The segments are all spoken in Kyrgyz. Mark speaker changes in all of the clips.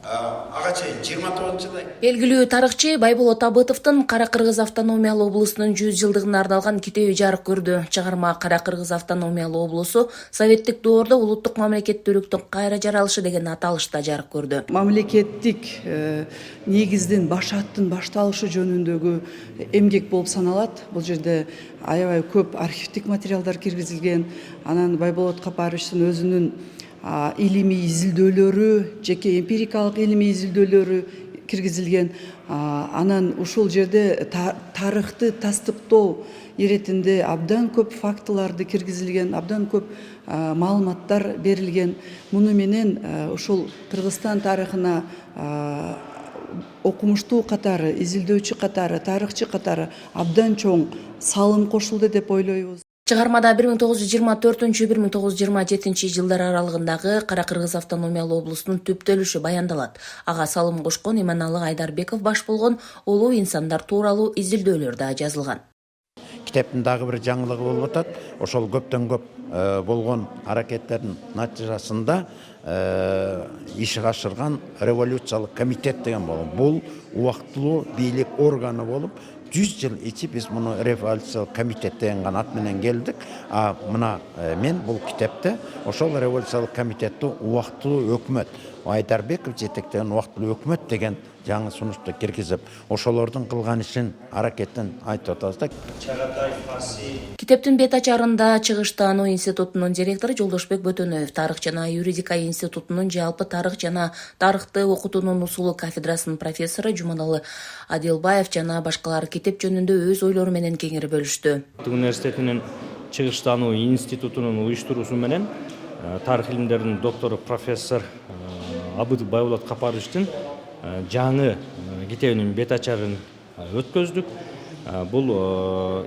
Speaker 1: ага чейин 29-жылда.
Speaker 2: Белгилүү тарыхчы Байболот Абытовдун Кара Кыргыз автономиялуу облусунун 100 жылдыгына арналган китеби жарык көрдү. Чыгарма Кара Кыргыз автономиялуу облусу советтик доордо улуттук мамлекеттүүлүктүн кайра жаралышы деген аталышта жарык көрдү.
Speaker 3: Мамлекеттик негиздин башаттын башталышы жөнүндөгү эмгек болуп саналат. Бул жерде аябай көп архивдик материалдар киргизилген. Анан Байболот Капаровичтин өзүнүн илимий изилдөөлөрү, жеке эмпирикалык илимий изилдөөлөрү киргизилген. Анан ушул жерде тарыхты тастыктоо иретинде абдан көп фактыларды киргизилген, абдан көп маалыматтар берилген. Муну менен ушул Кыргызстан тарыхына окумуштуу катары, изилдөөчү катары, тарыхчы катары абдан чоң салым кошулду деп ойлойбуз.
Speaker 2: Чыгармада 1924-1927 жылдар аралыгындагы Кара Кыргыз автономиялуу облусунун түптөлүшү баяндалат. Ага салым кошкон Иманалык Айдарбеков баш болгон улуу инсандар тууралуу изилдөөлөр да жазылган.
Speaker 1: Китептин дагы бир жаңылыгы болуп атат. Ошол көптөн көп болгон аракеттердин натыйжасында иши ашырган революциялык комитет деген болуп, бул убактылуу бийлик органы болуп, 100 жыл ичи биз муну революциялык комитет деген ат менен келдик. Мына мен бул китепте ошол революциялык комитетти убактылуу өкмөт, Айдарбеков жетектеген убактылуу өкмөт деген жаңы сунушту киргизип, ошолордун кылган ишин, аракетин айтып атабыз да.
Speaker 2: Китептин бет ачарында Чыгыштануу институтунун директору Жолдошбек Бөтөнөев, Тарых жана юридика институтунун жалпы тарых жана тарыхты окутуунун усулу кафедрасынын профессору Жумадалы Адилбаев жана башкалар китеп жөнүндө өз ойлору менен кеңири бөлүштү.
Speaker 4: Университетинин Чыгыштануу институтунун уюштуруусу менен тарых илимдеринин доктору профессор Абытов Байболот Капаровичтин жаңы китебинин бет ачарын өткөздүк. Бул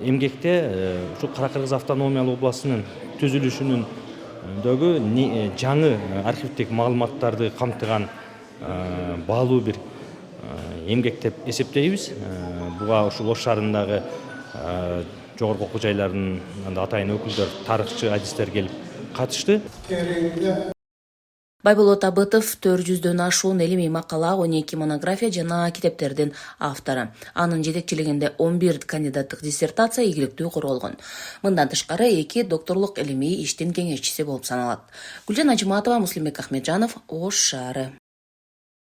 Speaker 4: эмгекте ушу Кара Кыргыз автономиялуу областынын түзүлүшүнүндөгү жаңы архивдик маалыматтарды камтыган баалуу бир эмгек деп эсептейбиз. Буга ушул Ош шаарындагы жогорку окуу жайларынын атайын өкүлдөр, тарыхчы, адистер келип катышты.
Speaker 2: Байболот Абытов 400дөн ашуун илимий макала, 12 монография жана китептердин автору. Анын жетекчилигинде 11 кандидаттык диссертация ийгиликтүү корголгон. Мындан тышкары 2 докторлук илимий иштин кеңешчиси болуп саналат. Гүлжан Ажыматова, Муслимбек Ахмеджанов, Ош шаары.